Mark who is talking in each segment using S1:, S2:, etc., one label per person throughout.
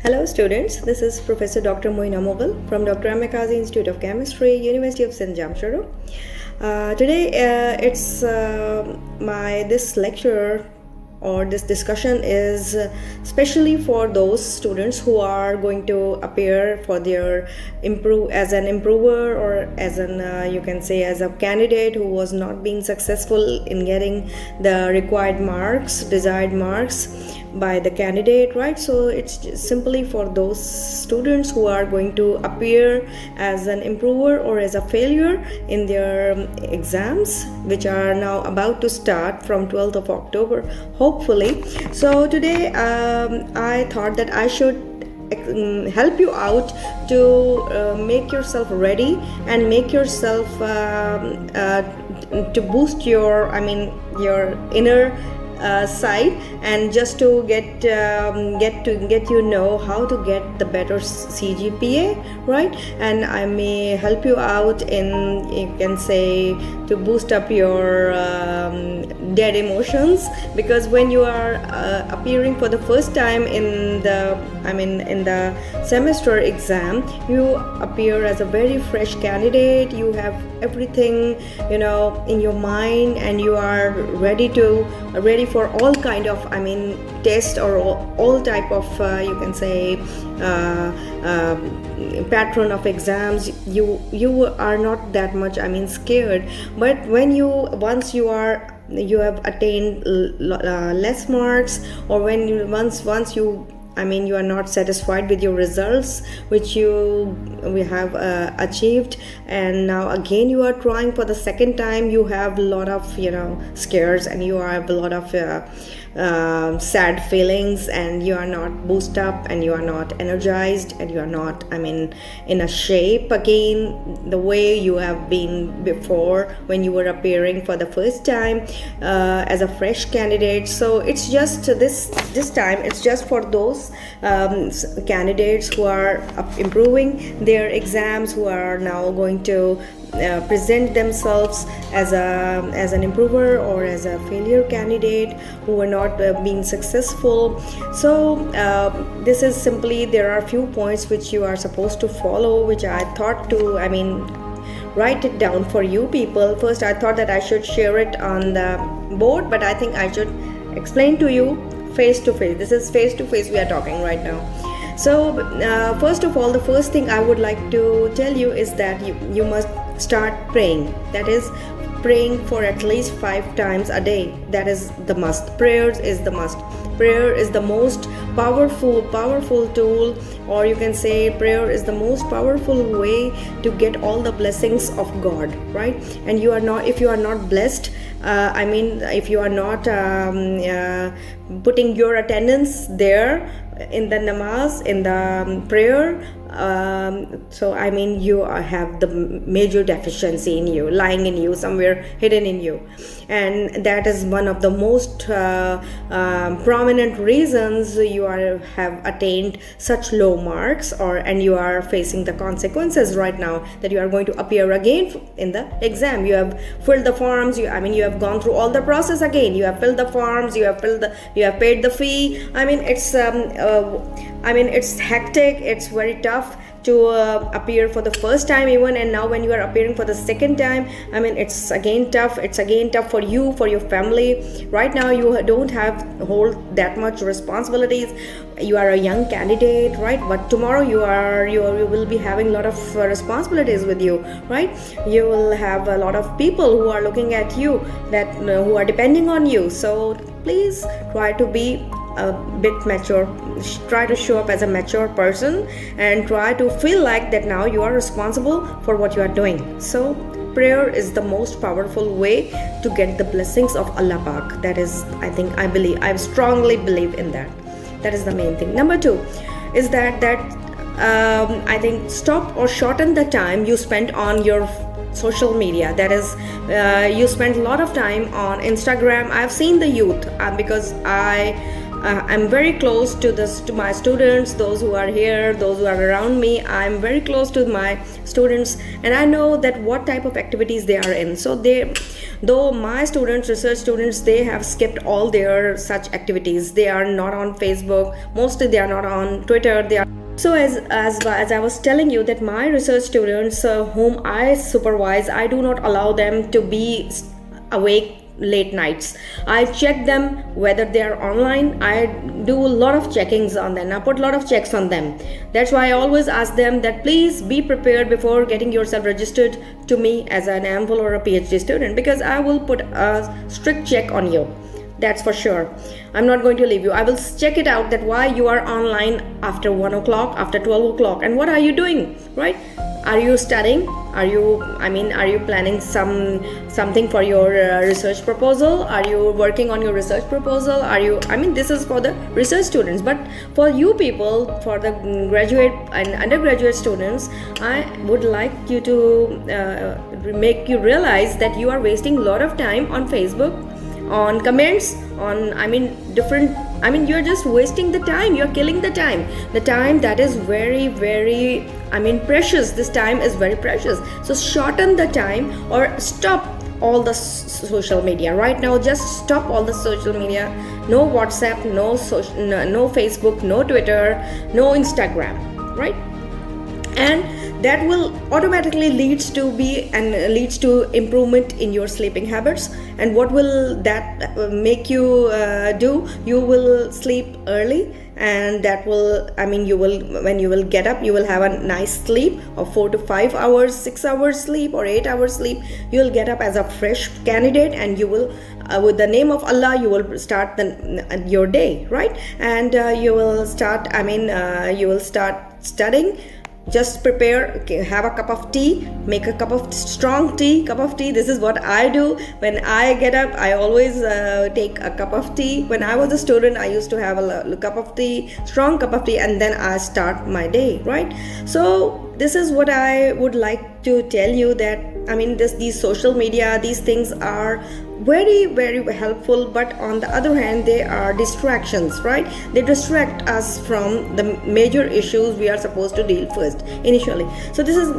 S1: Hello students, this is Professor Dr. Moina Mughal from Dr. Amekazi Institute of Chemistry, University of St. Jamshedpur. Today it's this lecture or this discussion is especially for those students who are going to appear for their as an improver or as an you can say as a candidate who was not being successful in getting the required marks, desired marks by the candidate, right? So it's simply for those students who are going to appear as an improver or as a failure in their exams, which are now about to start from 12th of October, hopefully. So today I thought that I should help you out to make yourself ready and make yourself to boost your inner side, and just to get you know how to get the better CGPA, right? And I may help you out in, you can say, to boost up your dead emotions, because when you are appearing for the first time in the in the semester exam, you appear as a very fresh candidate. You have everything, you know, in your mind, and you are ready for all kind of test or all type of you can say pattern of exams. You are not that much scared. But when once you have attained less marks, or when once you you are not satisfied with your results which we have achieved, and now again you are trying for the second time, you have a lot of scares, and you have a lot of sad feelings, and you are not boosted up, and you are not energized, and you are not in a shape again the way you have been before when you were appearing for the first time as a fresh candidate. So it's just this time it's just for those candidates who are improving their exams, who are now going to present themselves as an improver or as a failure candidate, who are not being successful. So this is simply, there are a few points which you are supposed to follow, which I thought to write it down for you people. First I thought that I should share it on the board, but I think I should explain to you face to face. This is face to face we are talking right now. So first of all, the first thing I would like to tell you is that you must start praying. That is, praying for at least 5 times a day. That is the must. Prayers is the must. Prayer is the most powerful tool, or you can say prayer is the most powerful way to get all the blessings of God, right? And if you are not blessed, if you are not putting your attendance there in the namaz, in the prayer, so you have the major deficiency in you, lying in you, somewhere hidden in you, and that is one of the most prominent reasons you have attained such low marks, and you are facing the consequences right now, that you are going to appear again in the exam. You have filled the forms, you have gone through all the process again. You have filled the forms, you have paid the fee. It's hectic, it's very tough to appear for the first time even, and now when you are appearing for the second time, it's again tough. It's again tough for you, for your family. Right now you don't hold that much responsibilities. You are a young candidate, right? But tomorrow you will be having a lot of responsibilities with you, right? You will have a lot of people who are looking at you, that who are depending on you. So please try to be a bit mature, try to show up as a mature person, and try to feel like that now you are responsible for what you are doing. So prayer is the most powerful way to get the blessings of Allah Pak. That is, I strongly believe in that. That is the main thing. Number 2 is that I think stop or shorten the time you spend on your social media. That is, you spend a lot of time on Instagram. I've seen the youth, because I'm very close to my students, those who are here, those who are around me. I'm very close to my students, and I know that what type of activities they are in. So though my students, research students, they have skipped all their such activities. They are not on Facebook, mostly they are not on Twitter. They are so as I was telling you, that my research students whom I supervise, I do not allow them to be awake late nights. I check them whether they are online. I do a lot of checkings on them. I put a lot of checks on them. That's why I always ask them that please be prepared before getting yourself registered to me as an MPhil or a PhD student, because I will put a strict check on you. That's for sure. I'm not going to leave you. I will check it out, that why you are online after 1 o'clock, after 12 o'clock, and what are you doing, right? Are you studying? Are you planning something for your research proposal? Are you working on your research proposal? This is for the research students, but for you people, for the graduate and undergraduate students, I would like you to make you realize that you are wasting a lot of time on Facebook, on comments, on you're just wasting the time. You're killing the time that is very, very precious. This time is very precious. So shorten the time, or stop all the social media right now. Just stop all the social media. No WhatsApp, no Facebook, no Twitter, no Instagram, right? And that will automatically leads to improvement in your sleeping habits. And what will that make you do? You will sleep early, and that will when you will get up, you will have a nice sleep of 4 to 5 hours, 6 hours sleep, or 8 hours sleep. You will get up as a fresh candidate, and you will with the name of Allah, you will start your day, right? And you will start studying. Just prepare, have a cup of tea, make a cup of strong tea. This is what I do when I get up. I always take a cup of tea. When I was a student, I used to have a cup of tea, strong cup of tea, and then I start my day, right? So this is what I would like to tell you, that these social media, these things are very, very helpful, but on the other hand, they are distractions, right? They distract us from the major issues we are supposed to deal first initially. So this is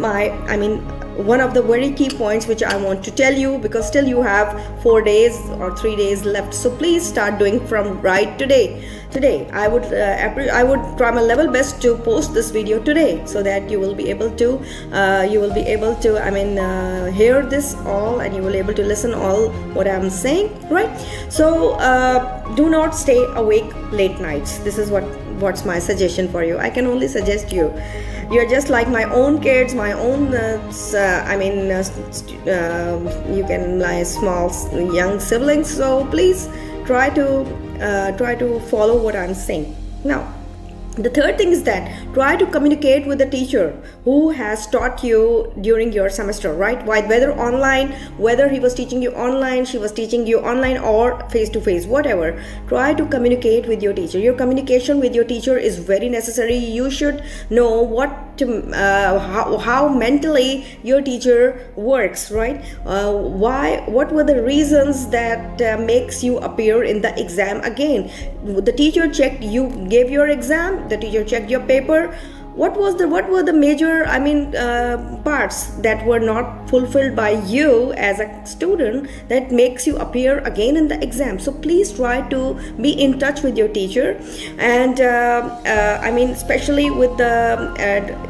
S1: one of the very key points which I want to tell you, because still you have 4 days or 3 days left. So please start doing from right today. I would try my level best to post this video today, so that you will be able to hear this all, and you will be able to listen all what I'm saying, right? So do not stay awake late nights. This is what's my suggestion for you. I can only suggest you. You're just like my own kids, my own you can like small young siblings. So please try to follow what I'm saying. Now, the third thing is that try to communicate with the teacher who has taught you during your semester, right? Whether online, whether he was teaching you online, she was teaching you online, or face to face, whatever. Try to communicate with your teacher. Your communication with your teacher is very necessary. You should know how mentally your teacher works, right? What were the reasons that makes you appear in the exam again? The teacher checked, you gave your exam, the teacher checked your paper. What were the major parts that were not fulfilled by you as a student that makes you appear again in the exam? So please try to be in touch with your teacher, and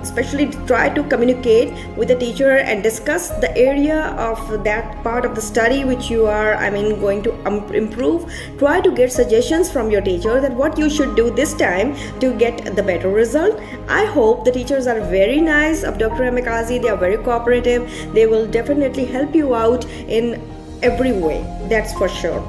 S1: especially try to communicate with the teacher and discuss the area of that part of the study which you are going to improve. Try to get suggestions from your teacher that what you should do this time to get the better result. I hope the teachers are very nice of Dr. Amikaze. They are very cooperative. They will definitely help you out in every way, that's for sure.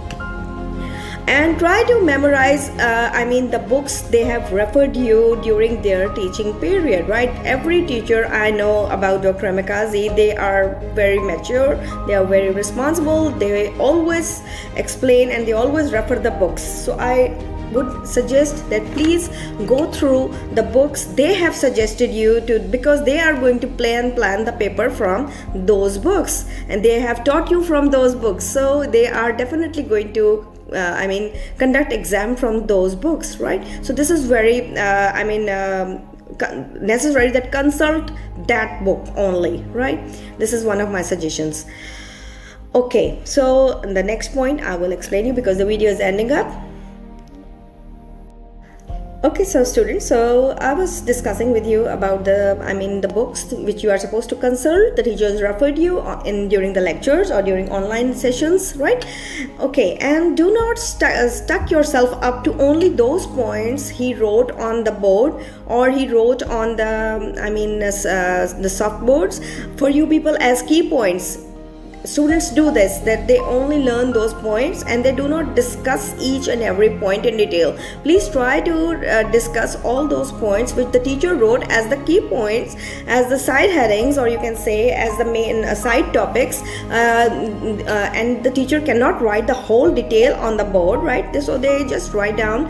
S1: And try to memorize the books they have referred you during their teaching period, right? Every teacher I know about Dr. Amikaze, they are very mature, they are very responsible, they always explain and they always refer the books. So I would suggest that please go through the books they have suggested you to, because they are going to plan the paper from those books and they have taught you from those books. So they are definitely going to conduct exam from those books, right? So this is very necessary that consult that book only, right? This is one of my suggestions. Okay, so the next point I will explain you because the video is ending up. Okay, so students, so I was discussing with you about the books which you are supposed to consult. The teachers referred you during the lectures or during online sessions, right? Okay, and do not stuck yourself up to only those points he wrote on the board or he wrote on the soft boards for you people as key points. Students do this, that they only learn those points and they do not discuss each and every point in detail. Please try to discuss all those points which the teacher wrote as the key points, as the side headings, or you can say as the main side topics, and the teacher cannot write the whole detail on the board, right? So they just write down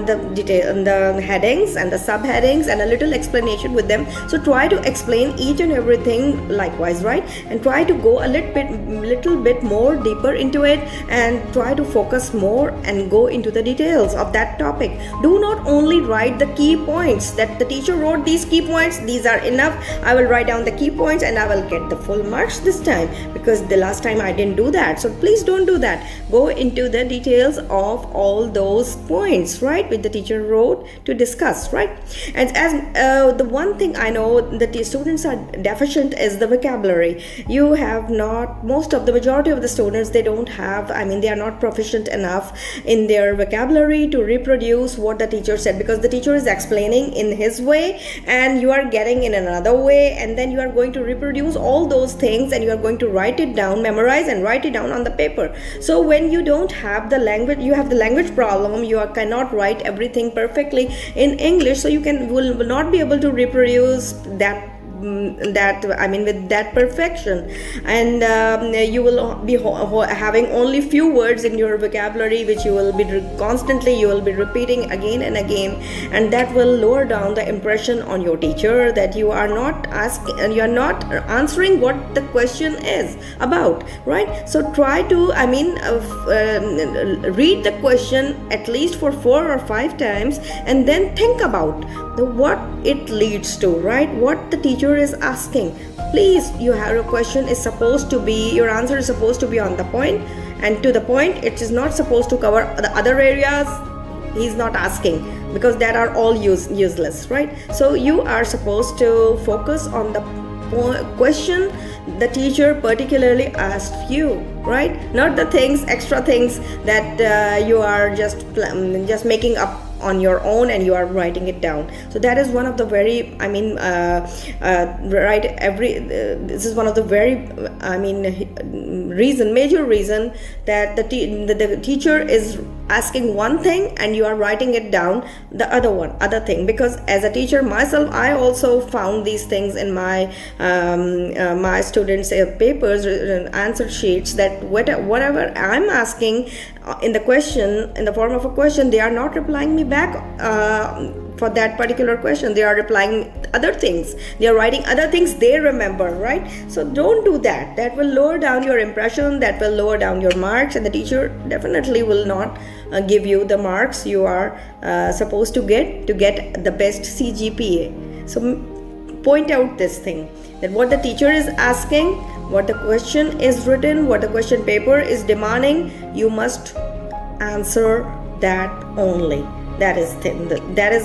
S1: the detail, the headings and the subheadings and a little explanation with them. So try to explain each and everything likewise, right? And try to go a little bit more deeper into it and try to focus more and go into the details of that topic. Do not only write the key points that the teacher wrote, these key points, these are enough, I will write down the key points and I will get the full marks this time, because the last time I didn't do that. So please don't do that. Go into the details of all those points, right, which the teacher wrote to discuss, right? And as the one thing I know that the students are deficient is the vocabulary. You have not, most of the majority of the students, they don't have, they are not proficient enough in their vocabulary to reproduce what the teacher said, because the teacher is explaining in his way and you are getting in another way, and then you are going to reproduce all those things and you are going to write it down, memorize and write it down on the paper. So when you don't have the language, you have the language problem, you cannot write everything perfectly in English, so you will not be able to reproduce with that perfection, and you will be having only few words in your vocabulary which you will be constantly repeating again and again, and that will lower down the impression on your teacher that you are not answering what the question is about, right? So try to read the question at least for 4 or 5 times and then think about what it leads to, right? What the teacher is asking. Please, your question is supposed to be, your answer is supposed to be on the point and to the point. It is not supposed to cover the other areas he's not asking, because that are all useless, right? So you are supposed to focus on the question the teacher particularly asked you, right? Not the extra things that you are just making up on your own and you are writing it down. So that is one of the very this is one of the very major reason that the teacher is asking one thing and you are writing it down other thing. Because as a teacher myself, I also found these things in my my students' papers, answer sheets, that whatever I'm asking in the form of a question, they are not replying me back for that particular question. They are replying other things, they are writing other things they remember, right? So don't do that. That will lower down your impression, that will lower down your marks, and the teacher definitely will not give you the marks you are supposed to get the best CGPA. So point out this thing, that what the teacher is asking, what the question is written, what the question paper is demanding, you must answer that only. That is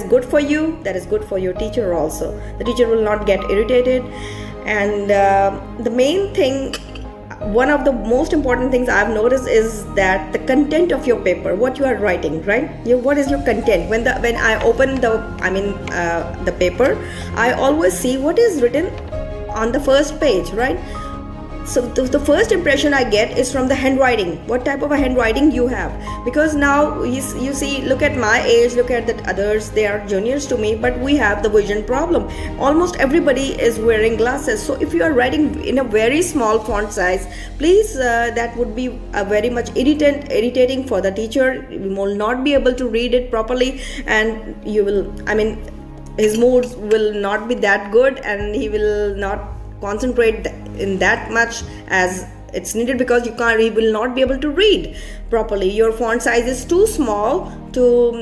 S1: good for you, that is good for your teacher also. The teacher will not get irritated. And the main thing, one of the most important things I've noticed is that the content of your paper, what you are writing, right? What is your content? When I open the paper, I always see what is written on the first page, right? So the first impression I get is from the handwriting, what type of a handwriting you have. Because now you see, look at my age, look at the others, they are juniors to me, but we have the vision problem. Almost everybody is wearing glasses. So if you are writing in a very small font size, please, that would be very much irritating for the teacher. You will not be able to read it properly, and you will, his moods will not be that good, and he will not concentrate in that much as It's needed because you will not be able to read properly. Your font size is too small to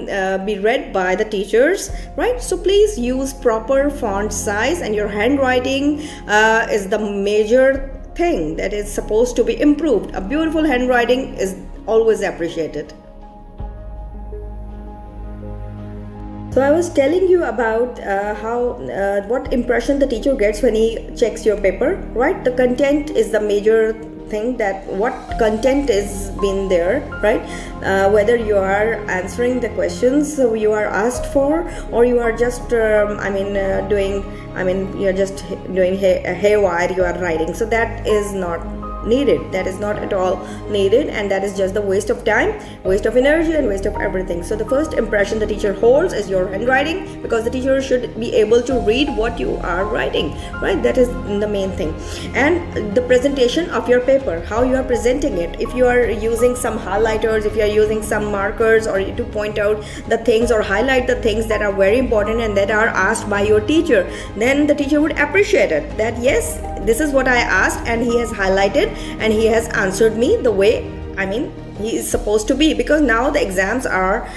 S1: be read by the teachers, right? So please use proper font size, and your handwriting is the major thing that is supposed to be improved. A beautiful handwriting is always appreciated. So I was telling you about what impression the teacher gets when he checks your paper, right? The content is the major thing, that what content is been there, right? Whether you are answering the questions you are asked for, or you are just you're just doing haywire, you are writing. So that is not needed. That is not at all needed, and that is just the waste of time, waste of energy, and waste of everything. So the first impression the teacher holds is your handwriting, because the teacher should be able to read what you are writing, right? That is the main thing. And the presentation of your paper, how you are presenting it. If you are using some highlighters, if you are using some markers, or to point out the things or highlight the things that are very important and that are asked by your teacher, then the teacher would appreciate it, that yes, this is what I asked, and he has highlighted and he has answered me the way he is supposed to be, because now the exams are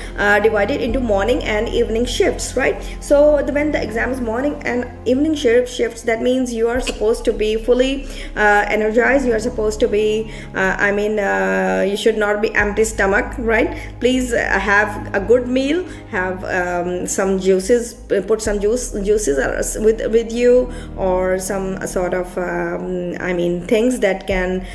S1: divided into morning and evening shifts, right? So when the exam is morning and evening shifts, that means you are supposed to be fully energized. You are supposed to be you should not be empty stomach, right? Please have a good meal, have some juices, put some juices with you, or some sort of things that can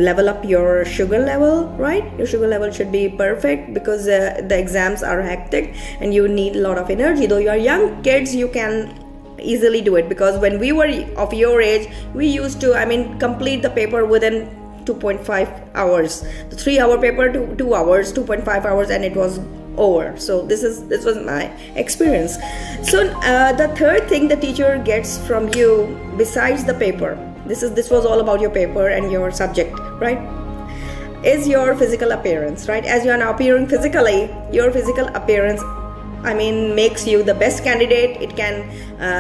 S1: level up your sugar level, right? Your sugar level should be perfect, because the exams are hectic and you need a lot of energy. Though you are young kids, you can easily do it, because when we were of your age, we used to complete the paper within 2.5 hours. The 3-hour paper to 2 hours, 2.5 hours, and it was over. So this was my experience. So the third thing the teacher gets from you besides the paper, this was all about your paper and your subject, right, is your physical appearance, right? As you are now appearing physically, your physical appearance makes you the best candidate. It can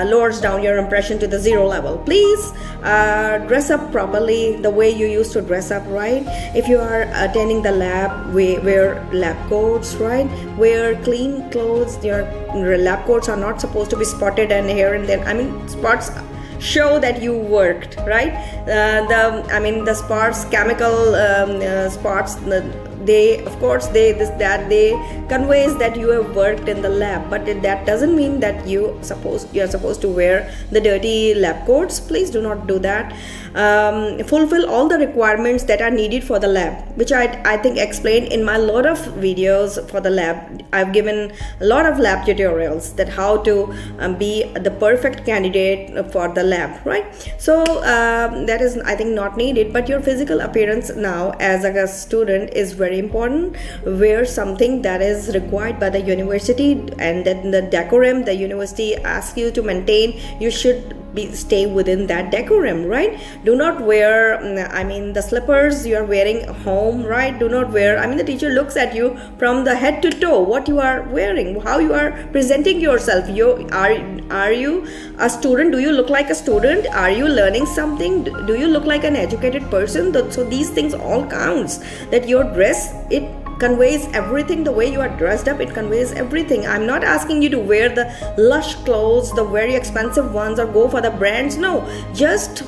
S1: lowers down your impression to the 0 level. Please dress up properly, the way you used to dress up, right? If you are attending the lab, wear lab coats, right? Wear clean clothes. Your lab coats are not supposed to be spotted and here and there. Spots show that you worked, right? The spots, chemical spots, they conveys that you have worked in the lab, but that doesn't mean that you are supposed to wear the dirty lab coats. Please do not do that. Fulfill all the requirements that are needed for the lab, which I think explained in my lot of videos for the lab. I've given a lot of lab tutorials that how to be the perfect candidate for the lab, right? So that is, I think, not needed. But your physical appearance now as a student is very important. Wear something that is required by the university, and then the decorum the university asks you to maintain, you should stay within that decorum, right? Do not wear the slippers you are wearing home, right? Do not wear, the teacher looks at you from the head to toe, what you are wearing, how you are presenting yourself. Are you a student? Do you look like a student? Are you learning something? Do you look like an educated person? So these things all counts. That your dress, it conveys everything. The way you are dressed up, it conveys everything. I'm not asking you to wear the lush clothes, the very expensive ones, or go for the brands. No, just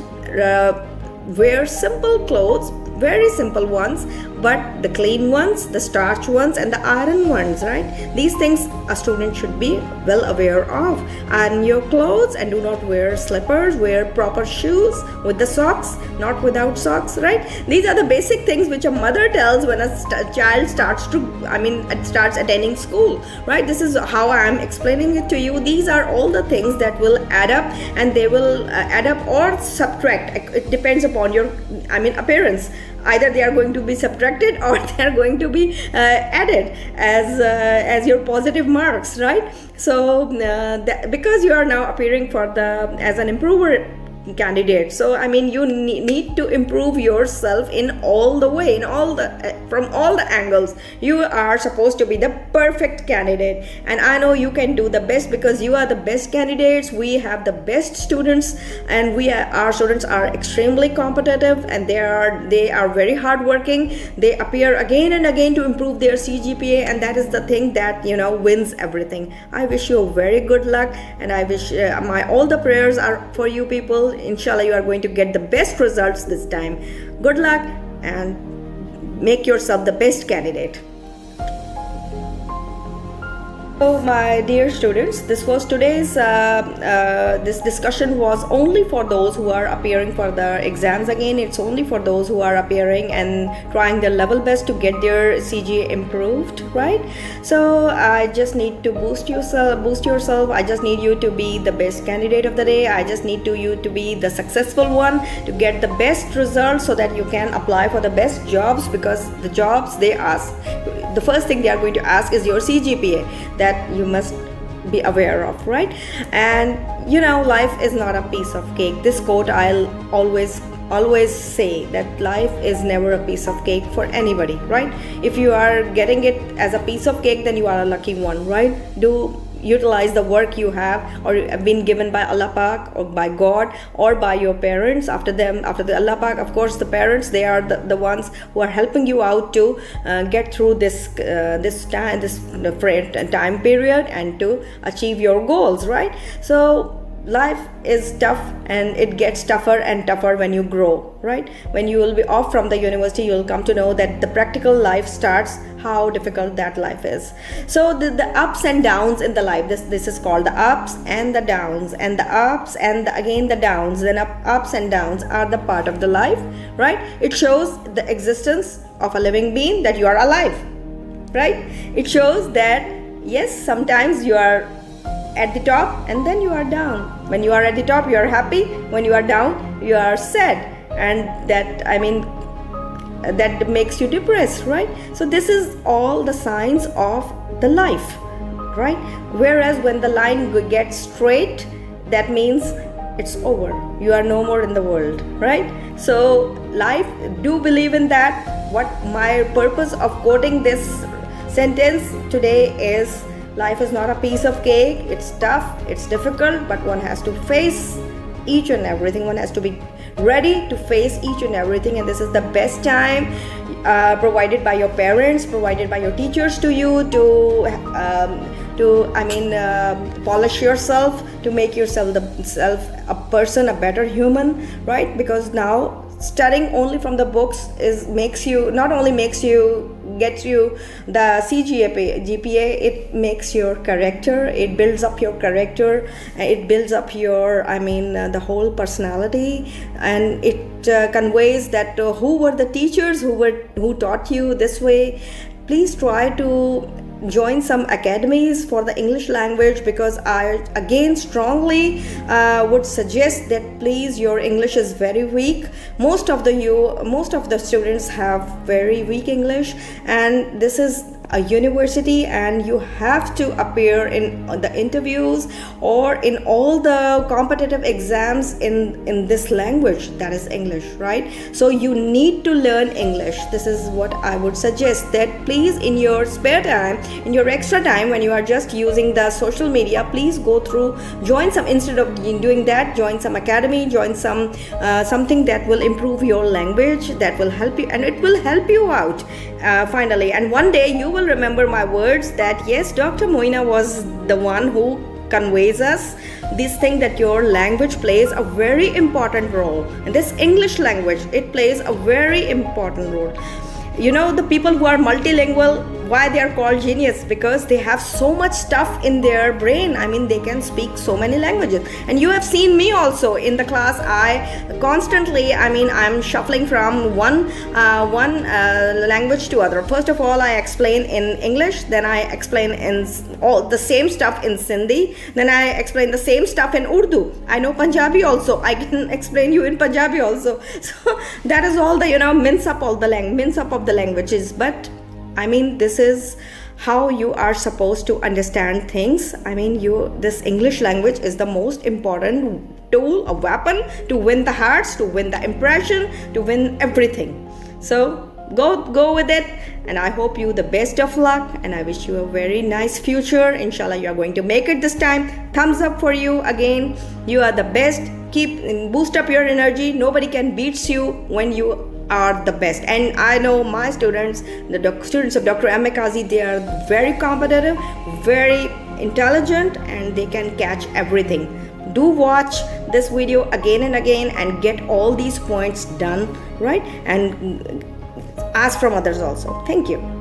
S1: wear simple clothes, very simple ones, but the clean ones, the starch ones, and the iron ones, right? These things a student should be well aware of. Iron your clothes and do not wear slippers. Wear proper shoes with the socks, not without socks, right? These are the basic things which a mother tells when a child starts attending school, right? This is how I am explaining it to you. These are all the things that will add up, and they will add up or subtract. It depends upon your appearance. Either they are going to be subtracted or they are going to be added as your positive marks, right? So because you are now appearing as an improver candidate. So I mean, you need to improve yourself in all the way, in all the from all the angles. You are supposed to be the perfect candidate, and I know you can do the best because you are the best candidates. We have the best students, and our students are extremely competitive, and they are very hardworking. They appear again and again to improve their CGPA, and that is the thing that wins everything. I wish you very good luck, and I wish all the prayers are for you people. Inshallah, you are going to get the best results this time. Good luck, and make yourself the best candidate. So my dear students, this was today's this discussion was only for those who are appearing for the exams again. It's only for those who are appearing and trying their level best to get their CGA improved, right? So I just need to boost yourself. I just need you to be the best candidate of the day. I just need you to be the successful one, to get the best results so that you can apply for the best jobs, because the jobs they ask, the first thing they are going to ask is your CGPA. That you must be aware of, right? And life is not a piece of cake. This quote I'll always say, that life is never a piece of cake for anybody, right? If you are getting it as a piece of cake, then you are a lucky one, right? Do utilize the work you have or have been given by Allah Pak, or by God, or by your parents. After the Allah Pak, of course, the parents, they are the ones who are helping you out to get through this time period and to achieve your goals, right? So life is tough, and it gets tougher and tougher when you grow, right? When you will be off from the university, you will come to know that the practical life starts, how difficult that life is. So the ups and downs in the life, this is called the ups and the downs, and the ups and again the downs. Then ups and downs are the part of the life, right? It shows the existence of a living being, that you are alive, right? It shows that yes, sometimes you are at the top and then you are down. When you are at the top, you are happy. When you are down, you are sad, and that makes you depressed, right? So this is all the signs of the life, right? Whereas when the line gets straight, that means it's over. You are no more in the world, right? So life, do believe in that. What my purpose of quoting this sentence today is, life is not a piece of cake. It's tough, it's difficult, but one has to face each and everything. One has to be ready to face each and everything, and this is the best time provided by your parents, provided by your teachers to you, to polish yourself, to make yourself a person, a better human, right? Because now studying only from the books not only gets you the GPA, it makes your character, it builds up your character, it builds up your the whole personality, and it conveys that who were the teachers who taught you this way. Please try to join some academies for the English language, because I again strongly would suggest that please, your English is very weak. Most of the students have very weak English, and this is a university, and you have to appear in the interviews or in all the competitive exams in this language, that is English, right? So you need to learn English. This is what I would suggest, that please, in your spare time, in your extra time, when you are just using the social media, please go through, join some, instead of doing that, join some academy, join some something that will improve your language, that will help you, and it will help you out finally. And one day you will remember my words, that yes, Dr. Moina was the one who conveys us this thing, that your language plays a very important role, and this English language, it plays a very important role. The people who are multilingual, why they are called genius? Because they have so much stuff in their brain. They can speak so many languages. And you have seen me also in the class. I constantly, I'm shuffling from one language to other. First of all, I explain in English, then I explain in all the same stuff in Sindhi, then I explain the same stuff in Urdu. I know Punjabi also. I can explain you in Punjabi also. So that is all the mince up of the languages. But this is how you are supposed to understand things. I mean, this English language is the most important tool, a weapon to win the hearts, to win the impression, to win everything. So go with it, and I hope you the best of luck, and I wish you a very nice future. Inshallah, you are going to make it this time. Thumbs up for you again. You are the best. Keep boost up your energy. Nobody can beat you when you are the best. And I know my students, the students of Dr. M. Kazi, they are very competitive, very intelligent, and they can catch everything. Do watch this video again and again and get all these points done, right? And ask from others also. Thank you.